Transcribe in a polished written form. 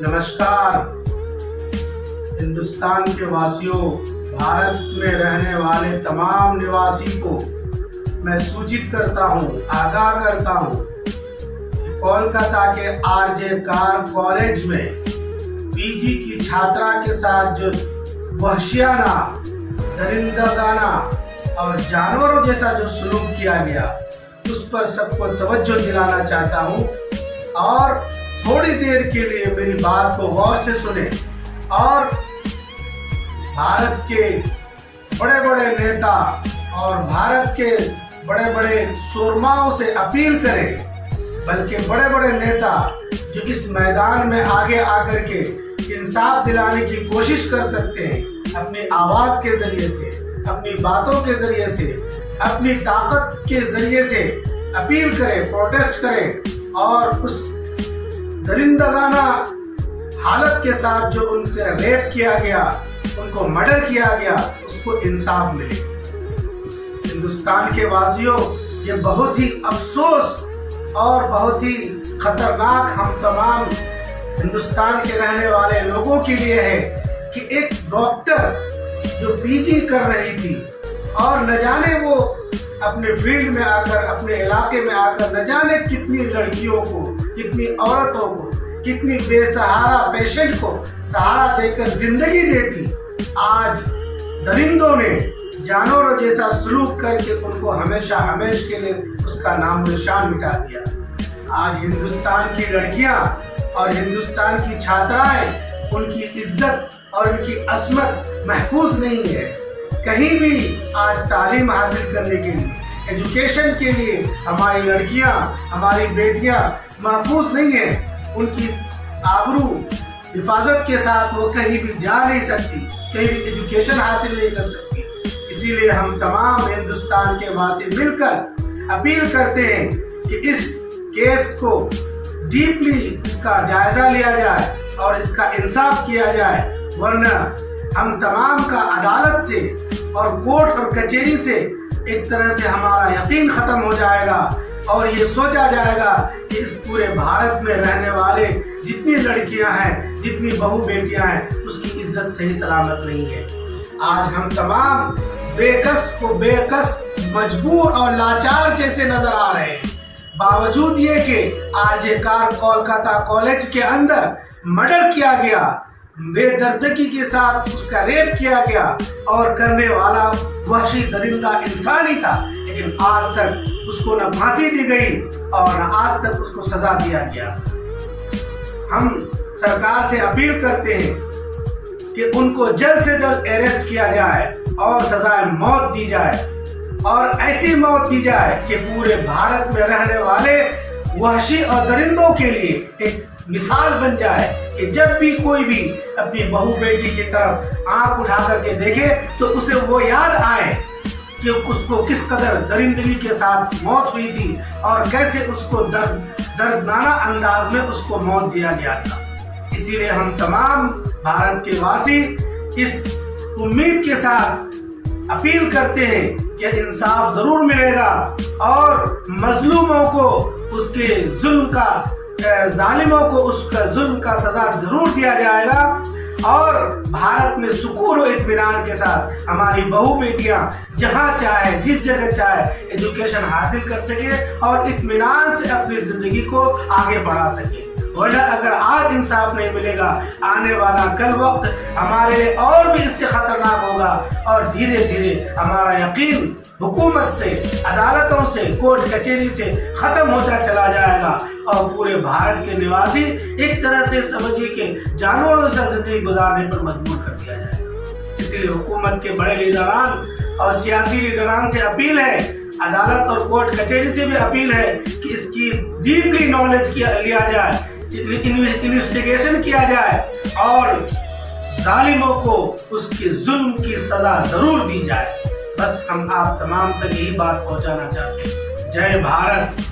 नमस्कार हिंदुस्तान के वासियों, भारत में रहने वाले तमाम निवासी को मैं सूचित करता हूं, आगाह करता हूं कि कोलकाता के आरजे कार कॉलेज में पीजी की छात्रा के साथ जो वहशियाना, दरिंदगाना और जानवरों जैसा जो सलूक किया गया, उस पर सबको तवज्जो दिलाना चाहता हूं और थोड़ी देर के लिए मेरी बात को गौर से सुने और भारत के बड़े बड़े नेता और भारत के बड़े बड़े सूरमाओं से अपील करें, बल्कि बड़े बड़े नेता जो इस मैदान में आगे आकर के इंसाफ दिलाने की कोशिश कर सकते हैं, अपनी आवाज के जरिए से, अपनी बातों के जरिए से, अपनी ताकत के जरिए से अपील करें, प्रोटेस्ट करें और उस दरिंदगाना हालत के साथ जो उनका रेप किया गया, उनको मर्डर किया गया, उसको इंसाफ मिले। हिंदुस्तान के वासियों, ये बहुत ही अफसोस और बहुत ही खतरनाक हम तमाम हिंदुस्तान के रहने वाले लोगों के लिए है कि एक डॉक्टर जो पीजी कर रही थी और न जाने वो अपने फील्ड में आकर, अपने इलाके में आकर न जाने कितनी लड़कियों को, कितनी औरतों को, कितनी बेसहारा पेशेंट को सहारा देकर जिंदगी देती, आज दरिंदों ने जानवरों जैसा सलूक करके उनको हमेशा हमेश के लिए उसका नाम निशान मिटा दिया। आज हिंदुस्तान की लड़कियां और हिंदुस्तान की छात्राएं, उनकी इज्जत और उनकी अस्मत महफूज नहीं है। कहीं भी आज तालीम हासिल करने के लिए, एजुकेशन के लिए हमारी लड़कियां, हमारी बेटियां महफूज नहीं है। उनकी आबरू हिफाजत के साथ वो कहीं भी जा नहीं सकती, कहीं भी एजुकेशन हासिल नहीं कर सकती। इसीलिए हम तमाम हिंदुस्तान के वासी मिलकर अपील करते हैं कि इस केस को डीपली इसका जायजा लिया जाए और इसका इंसाफ किया जाए, वरना हम तमाम का अदालत से और कोर्ट और कचहरी से एक तरह से हमारा यकीन खत्म हो जाएगा और ये सोचा जाएगा कि इस पूरे भारत में रहने वाले जितनी लड़कियां हैं, जितनी बहू बेटियां हैं, उसकी इज्जत सही सलामत नहीं है। आज हम तमाम बेकस को बेकस, मजबूर और लाचार जैसे नजर आ रहे हैं। बावजूद ये कि आरजे कार कोलकाता कॉलेज के अंदर मर्डर किया गया, बेदर्दगी के साथ उसका रेप किया गया और करने वाला वहशी दरिंदा इंसान ही था, लेकिन आज तक उसको न फांसी दी गई और न आज तक उसको सजा दिया गया। हम सरकार से अपील करते हैं कि उनको जल्द से जल्द अरेस्ट किया जाए और सजाए मौत दी जाए और ऐसी मौत दी जाए कि पूरे भारत में रहने वाले वहशी और दरिंदों के लिए एक मिसाल बन जाए कि जब भी कोई भी अपनी बहू बेटी की तरफ आंख उठा करके देखे तो उसे वो याद आए कि उसको किस कदर दरिंदगी के साथ मौत हुई थी और कैसे उसको दर्दनाना अंदाज में उसको मौत दिया गया था। इसीलिए हम तमाम भारत के वासी इस उम्मीद के साथ अपील करते हैं कि इंसाफ जरूर मिलेगा और मजलूमों को उसके जुल्म का, जालिमों को उसका जुल्म का सजा जरूर दिया जाएगा और भारत में सुकून और इत्मीनान के साथ हमारी बहू बेटियां जहां चाहे, जिस जगह चाहे एजुकेशन हासिल कर सके और इत्मीनान से अपनी जिंदगी को आगे बढ़ा सके। वरना अगर आज इंसाफ नहीं मिलेगा, आने वाला कल वक्त हमारे लिए और भी इससे खतरनाक होगा और धीरे धीरे हमारा यकीन हुकूमत से, अदालतों से, कोर्ट कचहरी से खत्म होता चला जाएगा और पूरे भारत के निवासी एक तरह से समझिए कि जानवरों से जिंदगी गुजारने पर मजबूर कर दिया जाएगा। इसलिए हुकूमत के बड़े लीडरान और सियासी लीडरान से अपील है, अदालत और कोर्ट कचहरी से भी अपील है कि इसकी डीपली नॉलेज लिया जाए, इन्वेस्टिगेशन किया जाए और जालिमों को उसके जुल्म की सजा जरूर दी जाए। बस हम आप तमाम तक यही बात पहुंचाना चाहते हैं। जय भारत,